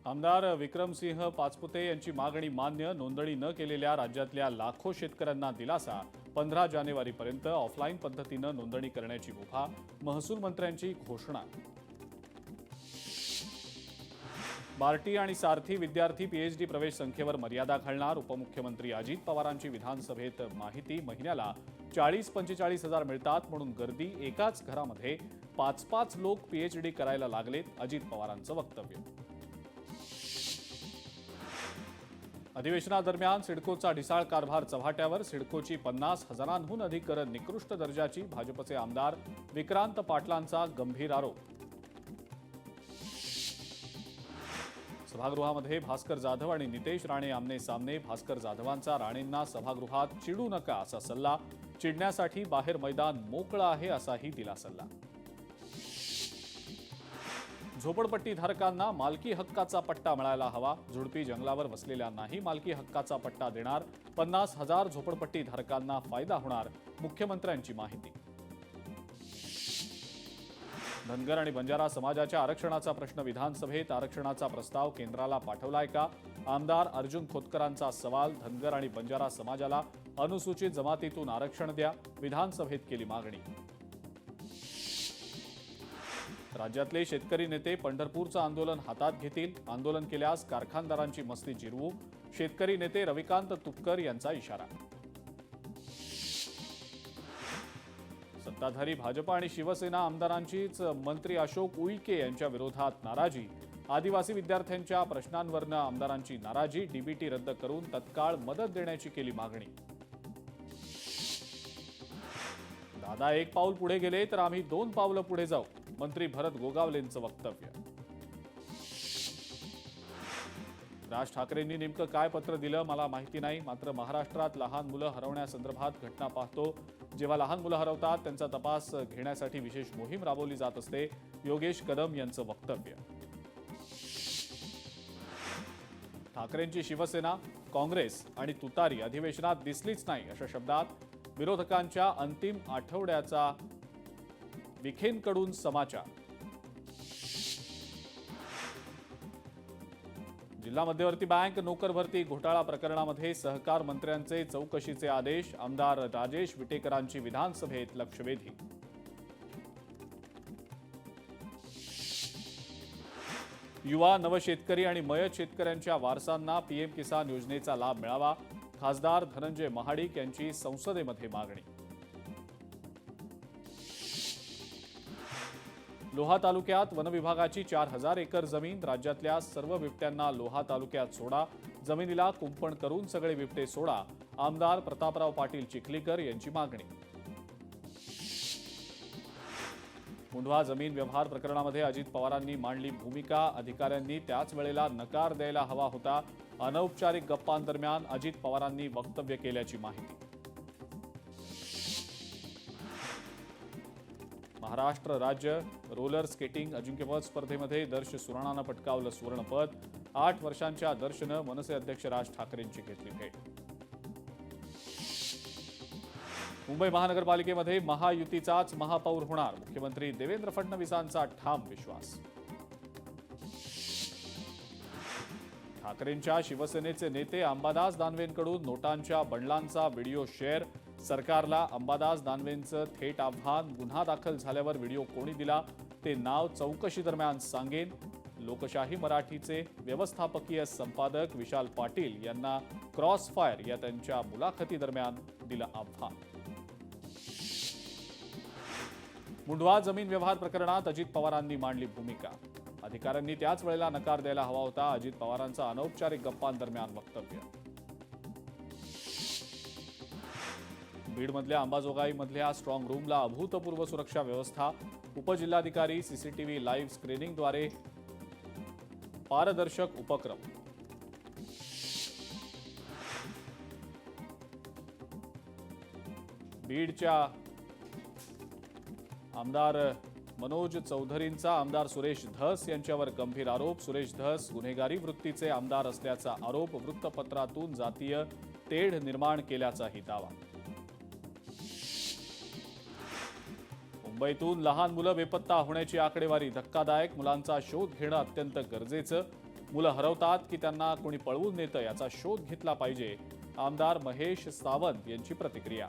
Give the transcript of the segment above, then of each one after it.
आमदार विक्रमसिंह पाचपुते यांची मागणी मान्य. नोंदणी न केलेल्या राज्यातल्या लाखो शेतकऱ्यांना दिलासा. 15 जानेवारीपर्यंत ऑफलाईन पद्धतीनं नोंदणी करण्याची मुभा. महसूल मंत्र्यांची घोषणा. बार्टी आणि सारथी विद्यार्थी पीएचडी प्रवेश संख्येवर मर्यादा घालणार. उपमुख्यमंत्री अजित पवारांची विधानसभेत माहिती. महिन्याला 40-45 हजार मिळतात म्हणून गर्दी. एकाच घरामध्ये 5-5 लोक पीएचडी करायला लागलेत. अजित पवारांचं वक्तव्य. अधिवेशनादरम्यान सिडकोचा ढिसाळ कारभार चव्हाट्यावर. सिडकोची 50 हजारांहून अधिक निकृष्ट दर्जाची. भाजपचे आमदार विक्रांत पाटलांचा गंभीर आरोप. सभागृहामध्ये भास्कर जाधव आणि नितेश राणे आमने सामने. भास्कर जाधवांचा राणेंना सभागृहात चिडू नका असा सल्ला. चिडण्यासाठी बाहेर मैदान मोकळं आहे असाही दिला सल्ला. झोपडपट्टीधारकांना मालकी हक्काचा पट्टा मिळायला हवा. झुडपी जंगलावर वसलेल्यांनाही मालकी हक्काचा पट्टा देणार. 50 हजार झोपडपट्टीधारकांना फायदा होणार. मुख्यमंत्र्यांची माहिती. धनगर आणि बंजारा समाजाच्या आरक्षणाचा प्रश्न विधानसभेत. आरक्षणाचा प्रस्ताव केंद्राला पाठवलाय का? आमदार अर्जुन खोतकरांचा सवाल. धनगर आणि बंजारा समाजाला अनुसूचित जमातीतून आरक्षण द्या. विधानसभेत केली मागणी. राज्यातले शेतकरी नेते पंढरपूरचं आंदोलन हातात घेतील. आंदोलन केल्यास कारखानदारांची मस्ती जिरवू. शेतकरी नेते रविकांत तुपकर यांचा इशारा. सत्ताधारी भाजप आणि शिवसेना आमदारांचीच मंत्री अशोक उईके यांच्या विरोधात नाराजी. आदिवासी विद्यार्थ्यांच्या प्रश्नांवरनं आमदारांची नाराजी. डीबीटी रद्द करून तत्काळ मदत देण्याची केली मागणी. दादा एक पाऊल पुढे गेले तर आम्ही 2 पावलं पुढे जाऊ. मंत्री भरत गोगावलेंचं वक्तव्य. राज ठाकरेंनी नेमकं काय पत्र दिलं मला माहिती नाही. मात्र महाराष्ट्रात लहान मुलं हरवण्यासंदर्भात घटना पाहतो. जेव्हा लहान मुलं हरवतात त्यांचा तपास घेण्यासाठी विशेष मोहीम राबवली जात असते. योगेश कदम यांचं वक्तव्य. ठाकरेंची शिवसेना, काँग्रेस आणि तुतारी अधिवेशनात दिसलीच नाही अशा शब्दात विरोधकांच्या अंतिम आठवड्याचा विखेंकडून समाचार. जिल्हा मध्यवर्ती बँक नोकर भरती घोटाळा प्रकरणामध्ये सहकार मंत्र्यांचे चौकशीचे आदेश. आमदार राजेश विटेकरांची विधानसभेत लक्षवेधी. युवा, नवशेतकरी आणि मयत शेतकऱ्यांच्या वारसांना पीएम किसान योजनेचा लाभ मिळावा. खासदार धनंजय महाडिक यांची संसदेमध्ये मागणी. लोहा तालुक्यात वनविभागाची 4000 एकर जमीन. राज्यातल्या सर्व बिबट्यांना लोहा तालुक्यात सोडा. जमिनीला कुंपण करून सगळे बिबटे सोडा. आमदार प्रतापराव पाटील चिखलीकर यांची मागणी. मुंढवा जमीन व्यवहार प्रकरणामध्ये अजित पवारांनी मांडली भूमिका. अधिकाऱ्यांनी त्याच वेळेला नकार द्यायला हवा होता. अनौपचारिक गप्पांदरम्यान अजित पवारांनी वक्तव्य केल्याची माहिती. महाराष्ट्र राज्य रोलर स्केटिंग अजिंक्यपद स्पर्धेमध्ये दर्श सुराणानं पटकावलं सुवर्णपद. 8 वर्षांच्या दर्शनं मनसे अध्यक्ष राज ठाकरेंची घेतली भेट. मुंबई महानगरपालिकेमध्ये महायुतीचाच महापौर होणार. मुख्यमंत्री देवेंद्र फडणवीसांचा ठाम विश्वास. ठाकरेंच्या शिवसेनेचे नेते अंबादास दानवेंकडून नोटांच्या बंडलांचा व्हिडिओ शेअर. सरकारला अंबादास दानवेंचं थेट आव्हान. गुन्हा दाखल झाल्यावर व्हिडिओ कोणी दिला ते नाव चौकशी दरम्यान सांगेन. लोकशाही मराठीचे व्यवस्थापकीय संपादक विशाल पाटील यांना क्रॉसफायर या त्यांच्या मुलाखतीदरम्यान दिलं आव्हान. मुंढवा जमीन व्यवहार प्रकरणात अजित पवारांनी मांडली भूमिका. अधिकाऱ्यांनी त्याच वेळेला नकार द्यायला हवा होता. अजित पवारांचा अनौपचारिक गप्पांदरम्यान वक्तव्य. बीडमधल्या अंबाजोगाईमधल्या स्ट्रॉंग रूमला अभूतपूर्व सुरक्षा व्यवस्था. उपजिल्हाधिकारी सीसीटीव्ही लाईव्ह स्क्रीनिंगद्वारे पारदर्शक उपक्रम. बीडच्या आमदार मनोज चौधरींचा आमदार सुरेश धस यांच्यावर गंभीर आरोप. सुरेश धस गुन्हेगारी वृत्तीचे आमदार असल्याचा आरोप. वृत्तपत्रातून जातीय तेढ निर्माण केल्याचाही दावा. मुंबईतून लहान मुलं बेपत्ता होण्याची आकडेवारी धक्कादायक. मुलांचा शोध घेणं अत्यंत गरजेचं. मुलं हरवतात की त्यांना कोणी पळवून नेतं याचा शोध घेतला पाहिजे. आमदार महेश सावंत यांची प्रतिक्रिया.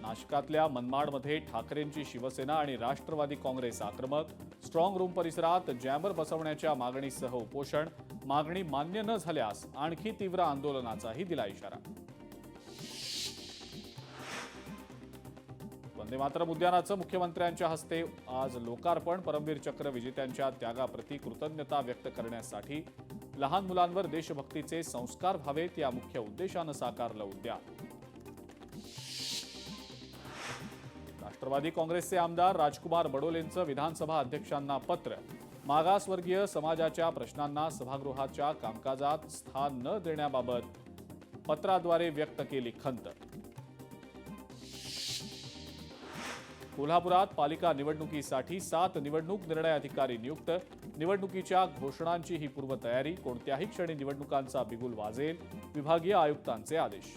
नाशिकातल्या मनमाडमध्ये ठाकरेंची शिवसेना आणि राष्ट्रवादी काँग्रेस आक्रमक. स्ट्रॉंग रूम परिसरात जॅमर बसवण्याच्या मागणीसह उपोषण. मागणी मान्य न झाल्यास आणखी तीव्र आंदोलनाचाही दिला इशारा. वंदे मातरम उद्यानाचं मुख्यमंत्र्यांच्या हस्ते आज लोकार्पण. परमवीर चक्र विजेत्यांच्या त्यागाप्रती कृतज्ञता व्यक्त करण्यासाठी लहान मुलांवर देशभक्तीचे संस्कार व्हावेत या मुख्य उद्देशानं साकारलं उद्यान. राष्ट्रवादी काँग्रेसचे आमदार राजकुमार बडोलेंचं विधानसभा अध्यक्षांना पत्र. मागासवर्गीय समाजाच्या प्रश्नांना सभागृहाच्या कामकाजात स्थान न देण्याबाबत पत्राद्वारे व्यक्त केली खंत. कोल्हापुरात पालिका निवडणुकीसाठी 7 निवडणूक निर्णय अधिकारी नियुक्त. निवडणुकीच्या घोषणांची ही पूर्वतयारी. कोणत्याही क्षणी निवडणुकांचा बिगुल वाजेल. विभागीय आयुक्तांचे आदेश.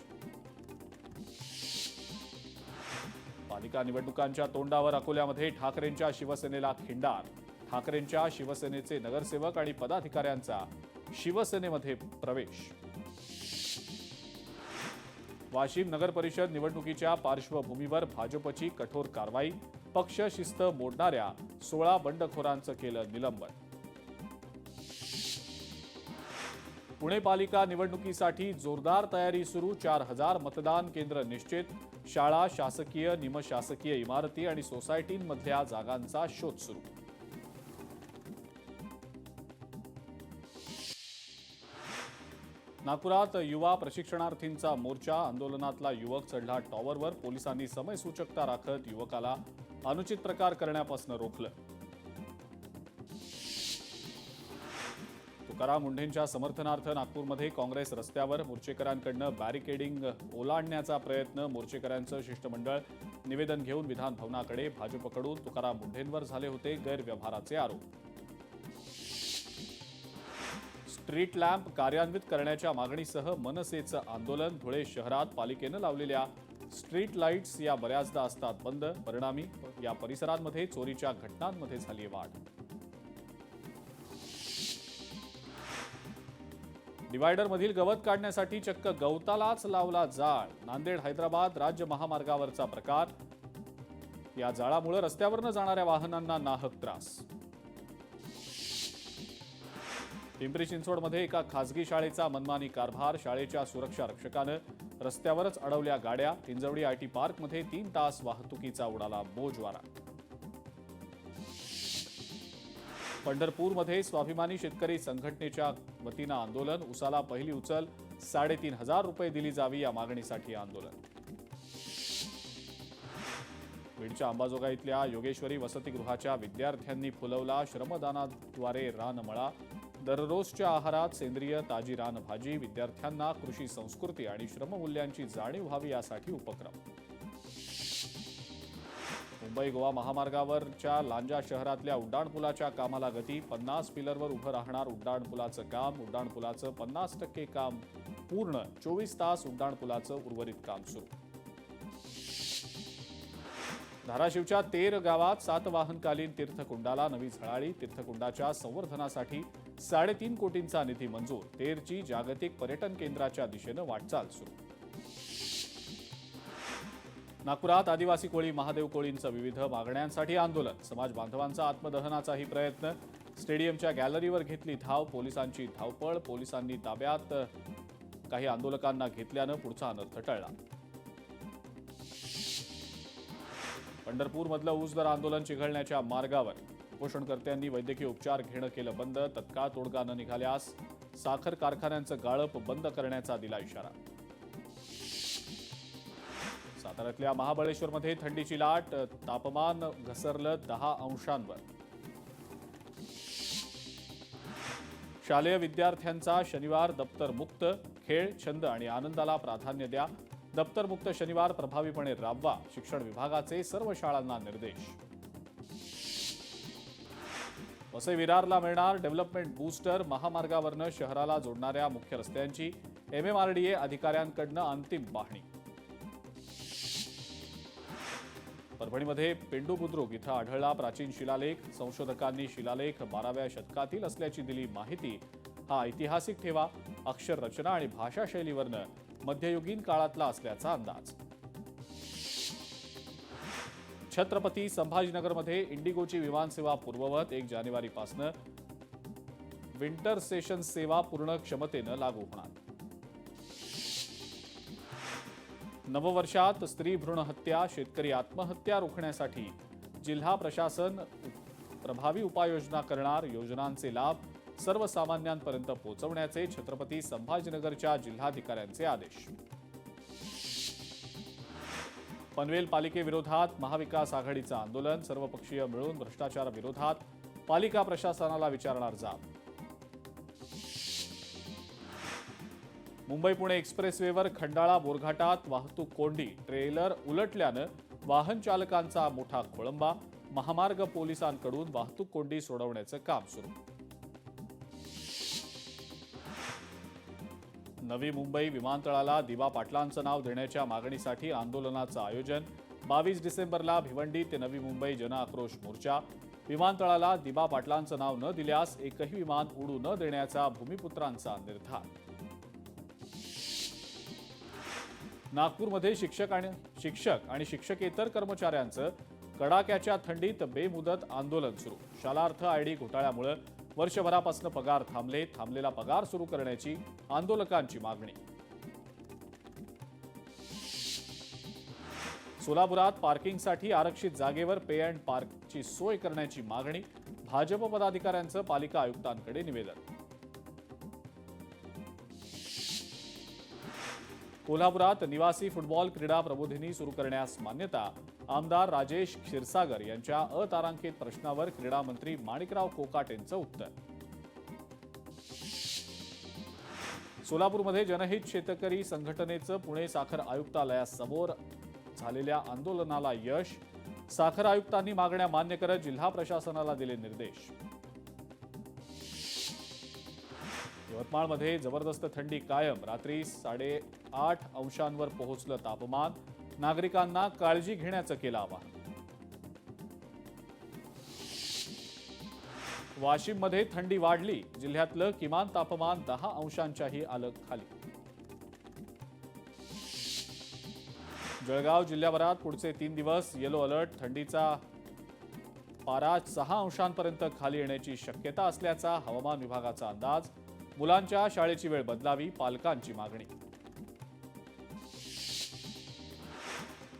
पालिका निवडणुकांच्या तोंडावर अकोल्यामध्ये ठाकरेंच्या शिवसेनेला खिंडार. ठाकरेंच्या शिवसेनेचे नगरसेवक आणि पदाधिकाऱ्यांचा शिवसेनेमध्ये प्रवेश. वाशिम नगर परिषद निवडणुकीच्या पार्श्वभूमीवर भाजपची कठोर कारवाई. पक्ष शिस्त मोडणाऱ्या 16 बंडखोरांचं केलं निलंबन. पुणे पालिका निवडणुकीसाठी जोरदार तयारी सुरू. 4000 मतदान केंद्र निश्चित. शाळा, शासकीय, निमशासकीय इमारती आणि सोसायटींमधल्या जागांचा शोध सुरू. नागपुरात युवा प्रशिक्षणार्थींचा मोर्चा. आंदोलनातला युवक चढला टॉवरवर. पोलिसांनी समयसूचकता राखत युवकाला अनुचित प्रकार करण्यापासून रोखलं. तुकाराम मुंढेंच्या समर्थनार्थ नागपूरमध्ये काँग्रेस रस्त्यावर. मोर्चेकरांकडनं बॅरिकेडिंग ओलांडण्याचा प्रयत्न. मोर्चेकरांचं शिष्टमंडळ निवेदन घेऊन विधान भवनाकडे. भाजपकडून तुकाराम मुंढेंवर झाले होते गैरव्यवहाराचे आरोप. स्ट्रीट लॅम्प कार्यान्वित करण्याच्या मागणीसह मनसेचं आंदोलन. धुळे शहरात पालिकेनं लावलेल्या स्ट्रीट लाईट्स या बऱ्याचदा असतात बंद. परिणामी या परिसरांमध्ये चोरीच्या घटनांमध्ये झाली वाढ. डिवायडरमधील गवत काढण्यासाठी चक्क गवतालाच लावला जाळ. नांदेड हैदराबाद राज्य महामार्गावरचा प्रकार. या जाळामुळे रस्त्यावरनं जाणाऱ्या वाहनांना नाहक त्रास. पिंपरी चिंचवडमध्ये एका खासगी शाळेचा मनमानी कारभार. शाळेच्या सुरक्षा रक्षकानं रस्त्यावरच अडवल्या गाड्या. हिंजवडी आयटी पार्कमध्ये 3 तास वाहतुकीचा उडाला बोजवारा. पंढरपूरमध्ये स्वाभिमानी शेतकरी संघटनेच्या वतीनं आंदोलन. उसाला पहिली उचल 3,500 रुपये दिली जावी या मागणीसाठी आंदोलन. बीडच्या अंबाजोगाईतल्या योगेश्वरी वसतिगृहाच्या विद्यार्थ्यांनी फुलवला श्रमदानाद्वारे रानमळा. दररोजच्या आहारात सेंद्रिय ताजी रानभाजी. विद्यार्थ्यांना कृषी संस्कृती आणि श्रममूल्यांची जाणीव व्हावी यासाठी उपक्रम. मुंबई गोवा महामार्गावरच्या लांजा शहरातल्या उड्डाणपुलाच्या कामाला गती. 50 पिलरवर उभं राहणार उड्डाणपुलाचं काम. उड्डाणपुलाचं 50% काम पूर्ण. 24 तास उड्डाणपुलाचं उर्वरित काम सुरू. धाराशिवच्या तेर गावात 7 वाहनकालीन तीर्थकुंडाला नवी झळाळी. तीर्थकुंडाच्या संवर्धनासाठी 3.5 कोटींचा निधी मंजूर. तेरची जागतिक पर्यटन केंद्राच्या दिशेनं वाटचाल सुरू. नागपुरात आदिवासी कोळी महादेव कोळींचं विविध मागण्यांसाठी आंदोलन. समाज बांधवांचा आत्मदहनाचाही प्रयत्न. स्टेडियमच्या गॅलरीवर घेतली धाव. पोलिसांची धावपळ. पोलिसांनी ताब्यात काही आंदोलकांना घेतल्यानं पुढचा अनर्थ टळला. पंढरपूरमधलं ऊस दर आंदोलन चिघळण्याच्या मार्गावर. उपोषणकर्त्यांनी वैद्यकीय उपचार घेणं केलं बंद. तत्काळ तोडगा न निघाल्यास साखर कारखान्यांचं गाळप बंद करण्याचा दिला इशारा. साताऱ्यातल्या महाबळेश्वरमध्ये थंडीची लाट. तापमान घसरलं 10 अंशांवर. शालेय विद्यार्थ्यांचा शनिवार दप्तर मुक्त. खेळ, छंद आणि आनंदाला प्राधान्य द्या. दप्तरमुक्त शनिवार प्रभावीपणे राबवा. शिक्षण विभागाचे सर्व शाळांना निर्देश. वसई विरारला मिळणार डेव्हलपमेंट बूस्टर. महामार्गावरनं शहराला जोडणाऱ्या मुख्य रस्त्यांची MMRDA अधिकाऱ्यांकडनं अंतिम पाहणी. परभणीमध्ये पेंडू बुद्रुक इथं आढळला प्राचीन शिलालेख. संशोधकांनी शिलालेख 12व्या शतकातील असल्याची दिली माहिती. हा ऐतिहासिक ठेवा अक्षर रचना आणि भाषा शैलीवरनं मध्ययुगीन काळातला असल्याचा अंदाज. छत्रपती संभाजीनगरमध्ये इंडिगोची विमानसेवा पूर्ववत 1 जानेवारीपासून विंटर सेशन सेवा पूर्ण क्षमतेनं लागू होणार. नववर्षात स्त्री भ्रूण हत्या, शेतकरी आत्महत्या रोखण्यासाठी जिल्हा प्रशासन प्रभावी उपाययोजना करणार. योजनांचे लाभ सर्वसामान्यांपर्यंत पोहोचवण्याचे छत्रपती संभाजीनगरच्या जिल्हाधिकाऱ्यांचे आदेश. पनवेल पालिकेविरोधात महाविकास आघाडीचं आंदोलन. सर्वपक्षीय मिळून भ्रष्टाचाराविरोधात पालिका प्रशासनाला विचारणार जाब. मुंबई पुणे एक्सप्रेसवेवर खंडाळा बोरघाटात वाहतूक कोंडी. ट्रेलर उलटल्यानं वाहन चालकांचा मोठा खोळंबा. महामार्ग पोलिसांकडून वाहतूक कोंडी सोडवण्याचं काम सुरू. नवी मुंबई विमानतळाला दिबा पाटलांचं नाव देण्याच्या मागणीसाठी आंदोलनाचं आयोजन. 22 डिसेंबरला भिवंडी ते नवी मुंबई जनआक्रोश मोर्चा. विमानतळाला दिबा पाटलांचं नाव न दिल्यास एकही विमान उडू न देण्याचा भूमिपुत्रांचा निर्धार. नागपूरमध्ये शिक्षक आणि शिक्षकेतर कर्मचाऱ्यांचं कडाक्याच्या थंडीत बेमुदत आंदोलन सुरू. शालार्थ आयडी घोटाळ्यामुळे वर्षभरापासून पगार थांबलेला पगार सुरू करण्याची आंदोलकांची मागणी. सोलापुरात पार्किंगसाठी आरक्षित जागेवर पे अँड पार्कची सोय करण्याची मागणी. भाजप पदाधिकाऱ्यांचं पालिका आयुक्तांकडे निवेदन. कोल्हापुरात निवासी फुटबॉल क्रीडा प्रबोधिनी सुरू करण्यास मान्यता. आमदार राजेश क्षीरसागर यांच्या अतारांकित प्रश्नावर क्रीडा मंत्री माणिकराव कोकाटेंचं उत्तर. सोलापूरमध्ये जनहित शेतकरी संघटनेचं पुणे साखर आयुक्तालयासमोर झालेल्या आंदोलनाला यश. साखर आयुक्तांनी मागण्या मान्य करत जिल्हा प्रशासनाला दिले निर्देश. यवतमाळमध्ये जबरदस्त थंडी कायम. रात्री 8.5 अंशांवर पोहोचलं तापमान. नागरिकांना काळजी घेण्याचं केलं आवाहन. वाशिममध्ये थंडी वाढली. जिल्ह्यातलं किमान तापमान 10 अंशांच्याही आलं खाली. जळगाव जिल्ह्याभरात पुढचे 3 दिवस येलो अलर्ट. थंडीचा पारा 6 अंशांपर्यंत खाली येण्याची शक्यता असल्याचा हवामान विभागाचा अंदाज. मुलांच्या शाळेची वेळ बदलावी, पालकांची मागणी.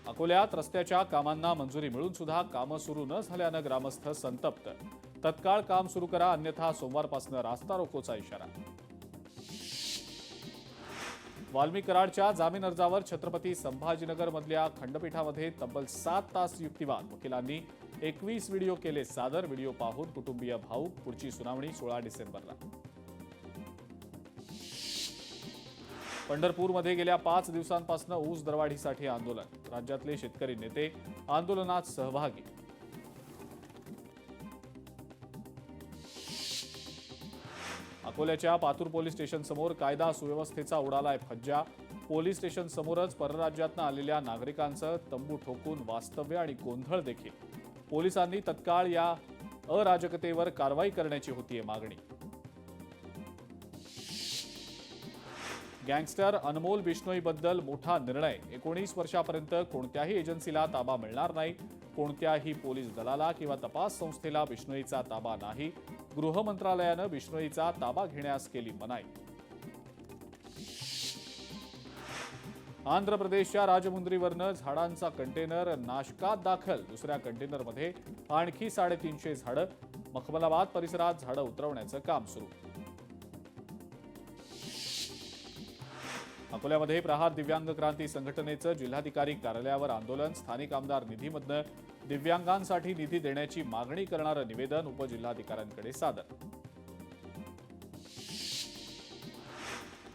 अकोल्यात रस्त्याच्या कामांना मंजुरी मिळून सुद्धा कामं सुरू न झाल्यानं ग्रामस्थ संतप्त. तत्काळ काम सुरू करा, अन्यथा सोमवारपासून रास्ता रोकोचा इशारा. वाल्मी कराडच्या जामीन अर्जावर छत्रपती संभाजीनगरमधल्या खंडपीठामध्ये तब्बल 7 तास युक्तिवाद. वकिलांनी 21 व्हिडिओ केले सादर. व्हिडिओ पाहून कुटुंबीय भाऊक. पुढची सुनावणी 16 डिसेंबरला. पंढरपूरमध्ये गेल्या 5 दिवसांपासून ऊस दरवाढीसाठी आंदोलन. राज्यातले शेतकरी नेते आंदोलनात सहभागी. अकोल्याच्या पातूर पोलीस स्टेशन समोर कायदा सुव्यवस्थेचा उडालाय फज्जा. पोलीस स्टेशन समोरच परराज्यातून आलेल्या नागरिकांचं तंबू ठोकून वास्तव्य आणि गोंधळ देखील. पोलिसांनी तत्काळ या अराजकतेवर कारवाई करण्याची होतीये मागणी. गँगस्टर अनमोल बिश्नोईबद्दल मोठा निर्णय. 19 वर्षापर्यंत कोणत्याही एजन्सीला ताबा मिळणार नाही. कोणत्याही पोलीस दलाला किंवा तपास संस्थेला बिश्नोईचा ताबा नाही. गृह मंत्रालयानं बिश्नोईचा ताबा घेण्यास केली मनाई. आंध्र प्रदेशच्या राजमुंद्रीवरनं झाडांचा कंटेनर नाशकात दाखल. दुसऱ्या कंटेनरमध्ये आणखी 350 झाडं. मखमलाबाद परिसरात झाडं उतरवण्याचं काम सुरू. अकोल्यामध्ये प्रहार दिव्यांग क्रांती संघटनेचं जिल्हाधिकारी कार्यालयावर आंदोलन. स्थानिक आमदार निधीमधनं दिव्यांगांसाठी निधी देण्याची मागणी करणारं निवेदन उपजिल्हाधिकाऱ्यांकडे सादर.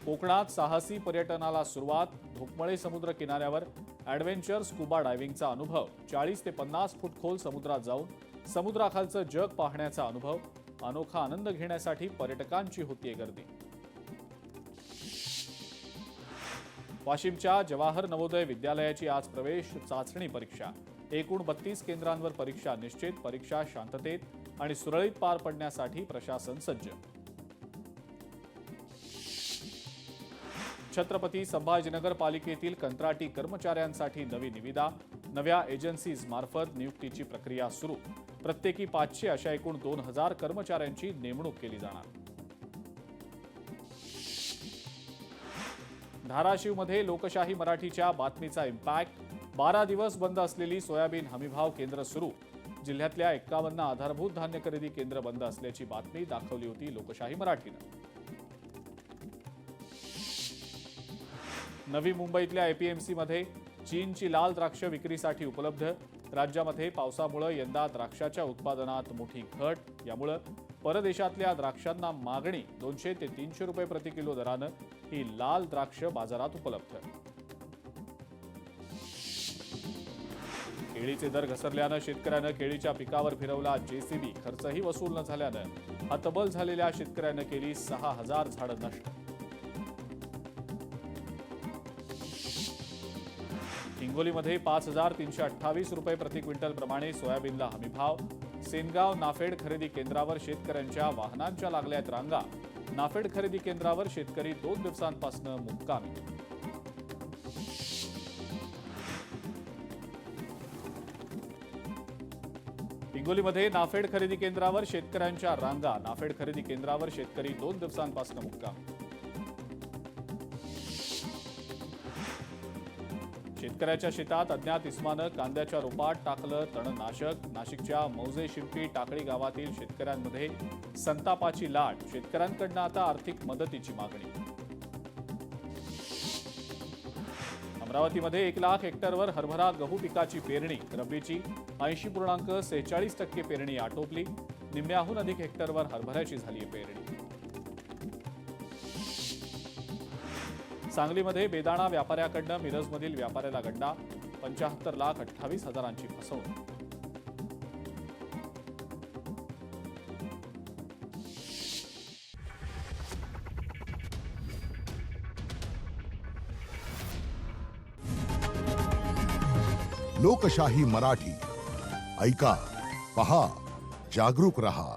कोकणात साहसी पर्यटनाला सुरुवात. धोकमळे समुद्र किनाऱ्यावर ॲडव्हेंचर स्कुबा डायव्हिंगचा अनुभव. 40 ते 50 फूट खोल समुद्रात जाऊन समुद्राखालचं जग पाहण्याचा अनुभव. अनोखा आनंद घेण्यासाठी पर्यटकांची होतीये गर्दी. वाशिमच्या जवाहर नवोदय विद्यालयाची आज प्रवेश चाचणी परीक्षा. एकूण 32 केंद्रांवर परीक्षा निश्चित. परीक्षा शांततेत आणि सुरळीत पार पडण्यासाठी प्रशासन सज्ज. छत्रपती संभाजीनगर पालिकेतील कंत्राटी कर्मचाऱ्यांसाठी नवी निविदा. नव्या एजन्सीज मार्फत नियुक्तीची प्रक्रिया सुरू. प्रत्येकी 500 अशा एकूण 2000 कर्मचाऱ्यांची नेमणूक केली जाणार. धाराशिवमध्ये लोकशाही मराठीच्या बातमीचा इम्पॅक्ट. 12 दिवस बंद असलेली सोयाबीन हमीभाव केंद्र सुरू. जिल्ह्यातल्या 51 आधारभूत धान्य खरेदी केंद्र बंद असल्याची बातमी दाखवली होती लोकशाही मराठीनं. नवी मुंबईतल्या एपीएमसीमध्ये चीनची लाल द्राक्ष विक्रीसाठी उपलब्ध. राज्यामध्ये पावसामुळे यंदा द्राक्षाच्या उत्पादनात मोठी घट. यामुळे परदेशातल्या द्राक्षांना मागणी. 200 ते 300 रुपये प्रति किलो दरानं ही लाल द्राक्ष बाजारात उपलब्ध. केळीचे दर घसरल्यानं शेतकऱ्यानं केळीच्या पिकावर फिरवला जेसीबी. खर्चही वसूल न झाल्यानं हतबल झालेल्या शेतकऱ्यानं केली 6000 झाडं नष्ट. हिंगोलीमध्ये 5328 रुपये प्रति क्विंटल प्रमाणे सोयाबीनला हमीभाव. सेनगाव नाफेड खरेदी केंद्रावर शेतकऱ्यांच्या वाहनांच्या लागल्यात रांगा. नाफेड खरेदी केंद्रावर शेतकरी 2 दिवसांपासून मुक्कामी. हिंगोलीमध्ये नाफेड खरेदी केंद्रावर शेतकऱ्यांच्या रांगा. नाफेड खरेदी केंद्रावर शेतकरी 2 दिवसांपासून मुक्कामी. शेतकऱ्याच्या शेतात अज्ञात इसमानं कांद्याच्या रोपात टाकलं तणनाशक. नाशिकच्या मौजे शिंपी टाकळी गावातील शेतकऱ्यांमध्ये संतापाची लाट. शेतकऱ्यांकडून आता आर्थिक मदतीची मागणी. अमरावतीमध्ये 1 लाख हेक्टरवर हरभरा गहू पिकाची पेरणी. रब्बीची 80.46% पेरणी आटोपली. निम्म्याहून अधिक हेक्टरवर हरभऱ्याची झाली पेरणी. सांगलीमध्ये बेदाणा व्यापाऱ्याकडनं मिरजमधील व्यापाऱ्याला गंडा. 75,28,000ची फसवणूक. लोकशाही मराठी ऐका, पहा, जागरूक रहा.